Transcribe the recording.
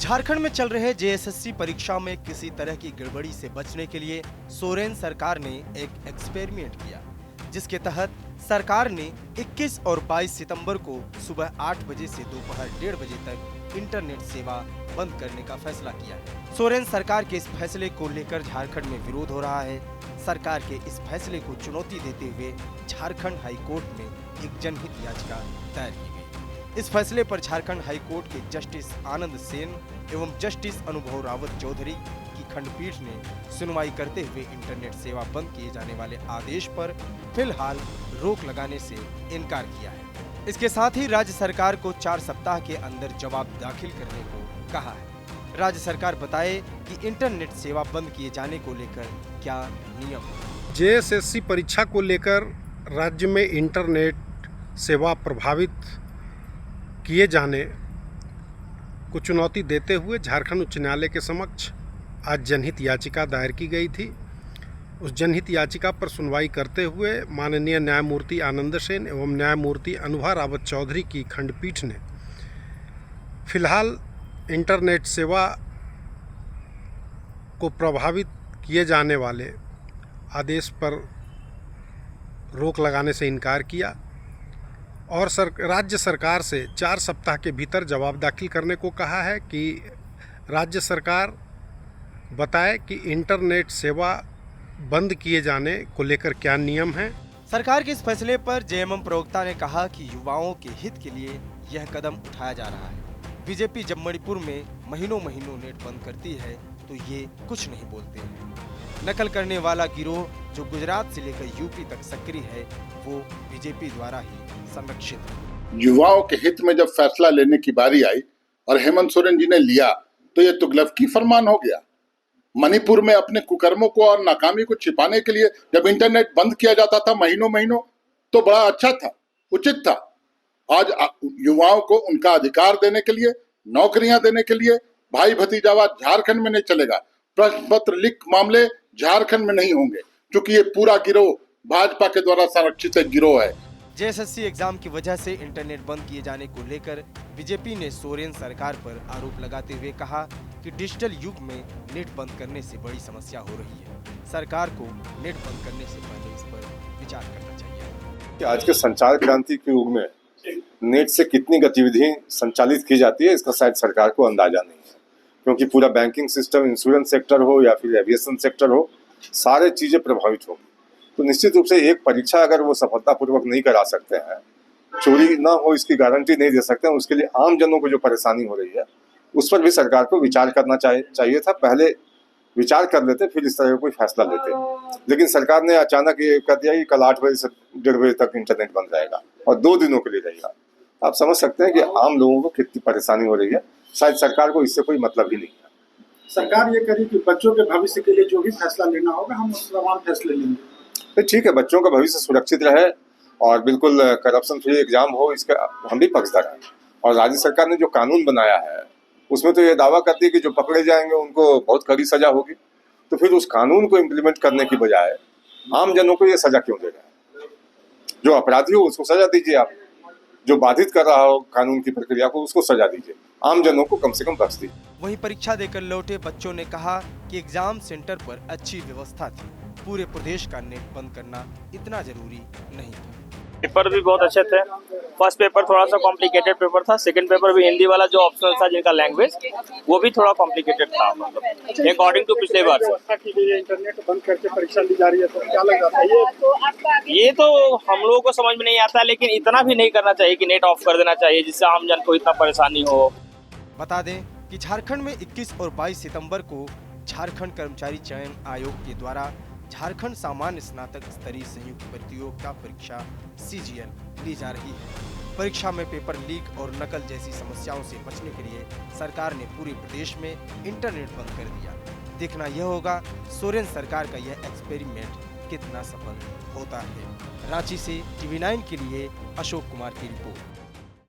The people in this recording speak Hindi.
झारखंड में चल रहे जेएसएससी परीक्षा में किसी तरह की गड़बड़ी से बचने के लिए सोरेन सरकार ने एक एक्सपेरिमेंट किया, जिसके तहत सरकार ने 21 और 22 सितंबर को सुबह 8 बजे से दोपहर 1:30 बजे तक इंटरनेट सेवा बंद करने का फैसला किया है। सोरेन सरकार के इस फैसले को लेकर झारखंड में विरोध हो रहा है। सरकार के इस फैसले को चुनौती देते हुए झारखंड हाई कोर्ट में एक जनहित याचिका दायर की गई। इस फैसले पर झारखंड हाई कोर्ट के जस्टिस आनंद सेन एवं जस्टिस अनुभव रावत चौधरी की खंडपीठ ने सुनवाई करते हुए इंटरनेट सेवा बंद किए जाने वाले आदेश पर फिलहाल रोक लगाने से इनकार किया है। इसके साथ ही राज्य सरकार को 4 सप्ताह के अंदर जवाब दाखिल करने को कहा है। राज्य सरकार बताए कि इंटरनेट सेवा बंद किए जाने को लेकर क्या नियम है। जेएसएससी परीक्षा को लेकर राज्य में इंटरनेट सेवा प्रभावित किए जाने को चुनौती देते हुए झारखंड उच्च न्यायालय के समक्ष आज जनहित याचिका दायर की गई थी। उस जनहित याचिका पर सुनवाई करते हुए माननीय न्यायमूर्ति आनंद सेन एवं न्यायमूर्ति अनुभव रावत चौधरी की खंडपीठ ने फिलहाल इंटरनेट सेवा को प्रभावित किए जाने वाले आदेश पर रोक लगाने से इनकार किया और राज्य सरकार से 4 सप्ताह के भीतर जवाब दाखिल करने को कहा है कि राज्य सरकार बताए कि इंटरनेट सेवा बंद किए जाने को लेकर क्या नियम है। सरकार के इस फैसले पर जेएमएम प्रवक्ता ने कहा कि युवाओं के हित के लिए यह कदम उठाया जा रहा है। बीजेपी जब मणिपुर में महीनों नेट बंद करती है तो ये कुछ नहीं बोलते हैं। नकल करने वाला गिरोह जो गुजरात से लेकर यूपी तक सक्रिय है वो बीजेपी द्वारा ही संरक्षित है। युवाओं के हित में जब फैसला लेने की बारी आई और हेमंत सोरेन जी ने लिया तो ये तुगलकी फरमान हो गया। मणिपुर में अपने कुकर्मों को और नाकामी को छिपाने के लिए जब इंटरनेट बंद किया जाता था महीनों तो बड़ा अच्छा था, उचित था। आज युवाओं को उनका अधिकार देने के लिए, नौकरियां देने के लिए भाई भतीजावाद झारखंड में नहीं चलेगा। प्रश्न पत्र लीक मामले झारखंड में नहीं होंगे क्योंकि ये पूरा गिरोह भाजपा के द्वारा संरक्षित गिरोह है। जेएसएससी एग्जाम की वजह से इंटरनेट बंद किए जाने को लेकर बीजेपी ने सोरेन सरकार पर आरोप लगाते हुए कहा कि डिजिटल युग में नेट बंद करने से बड़ी समस्या हो रही है। सरकार को नेट बंद करने से पहले इस पर विचार करना चाहिए कि आज के संचार क्रांति के युग में नेट से कितनी गतिविधि संचालित की जाती है इसका शायद सरकार को अंदाजा नहीं है, क्योंकि पूरा बैंकिंग सिस्टम, इंश्योरेंस सेक्टर हो या फिर एविएशन सेक्टर हो, सारे चीज़ें प्रभावित होगी। तो निश्चित रूप से एक परीक्षा अगर वो सफलतापूर्वक नहीं करा सकते हैं, चोरी ना हो इसकी गारंटी नहीं दे सकते हैं, उसके लिए आम जनों को जो परेशानी हो रही है उस पर भी सरकार को विचार करना चाहिए था। पहले विचार कर लेते फिर इस तरह का कोई फैसला लेते, लेकिन सरकार ने अचानक ये कर दिया कि कल 8 बजे से 1:30 बजे तक इंटरनेट बंद रहेगा और 2 दिनों के लिए रहेगा। आप समझ सकते हैं कि आम लोगों को कितनी परेशानी हो रही है। शायद सरकार को इससे कोई मतलब ही नहीं है। सरकार ये करी कि बच्चों के भविष्य के लिए जो भी फैसला लेना होगा हम उस तमाम फैसले लेंगे। तो ठीक है, बच्चों का भविष्य सुरक्षित रहे और बिल्कुल करप्शन फ्री एग्जाम हो, इसका हम भी पक्षधर हैं। और राज्य सरकार ने जो कानून बनाया है उसमें तो ये दावा करती है कि जो पकड़े जाएंगे उनको बहुत कड़ी सजा होगी। तो फिर उस कानून को इम्प्लीमेंट करने की बजाय आम जनों को ये सजा क्यों दे रहे हैं? जो अपराधी हो उसको सजा दीजिए, आप जो बाधित कर रहा हो कानून की प्रक्रिया को उसको सजा दीजिए, आम जनों को कम से कम बख्श दीजिए। वहीं परीक्षा देकर लौटे बच्चों ने कहा कि एग्जाम सेंटर पर अच्छी व्यवस्था थी, पूरे प्रदेश का नेट बंद करना इतना जरूरी नहीं था। पेपर भी बहुत अच्छे थे। फर्स्ट पेपर थोड़ा सा कॉम्प्लिकेटेड पेपर था, सेकंड पेपर भी हिंदी वाला जो ऑप्शनल था जिनका लैंग्वेज वो भी थोड़ा कॉम्प्लिकेटेड था, मतलब अकॉर्डिंग टू पिछले बार से। इंटरनेट बंद करके परीक्षा ली जा रही है तो क्या लग रहा है? ये तो हम लोगों को समझ में नहीं आता, लेकिन इतना भी नहीं करना चाहिए कि नेट ऑफ कर देना चाहिए जिससे आम जन को इतना परेशानी हो। बता दें कि झारखंड में 21 और 22 सितंबर को झारखंड कर्मचारी चयन आयोग के द्वारा झारखंड सामान्य स्नातक स्तरीय संयुक्त प्रतियोगिता परीक्षा CGL ली जा रही है। परीक्षा में पेपर लीक और नकल जैसी समस्याओं से बचने के लिए सरकार ने पूरे प्रदेश में इंटरनेट बंद कर दिया। देखना यह होगा सोरेन सरकार का यह एक्सपेरिमेंट कितना सफल होता है। रांची से TV9 के लिए अशोक कुमार की रिपोर्ट।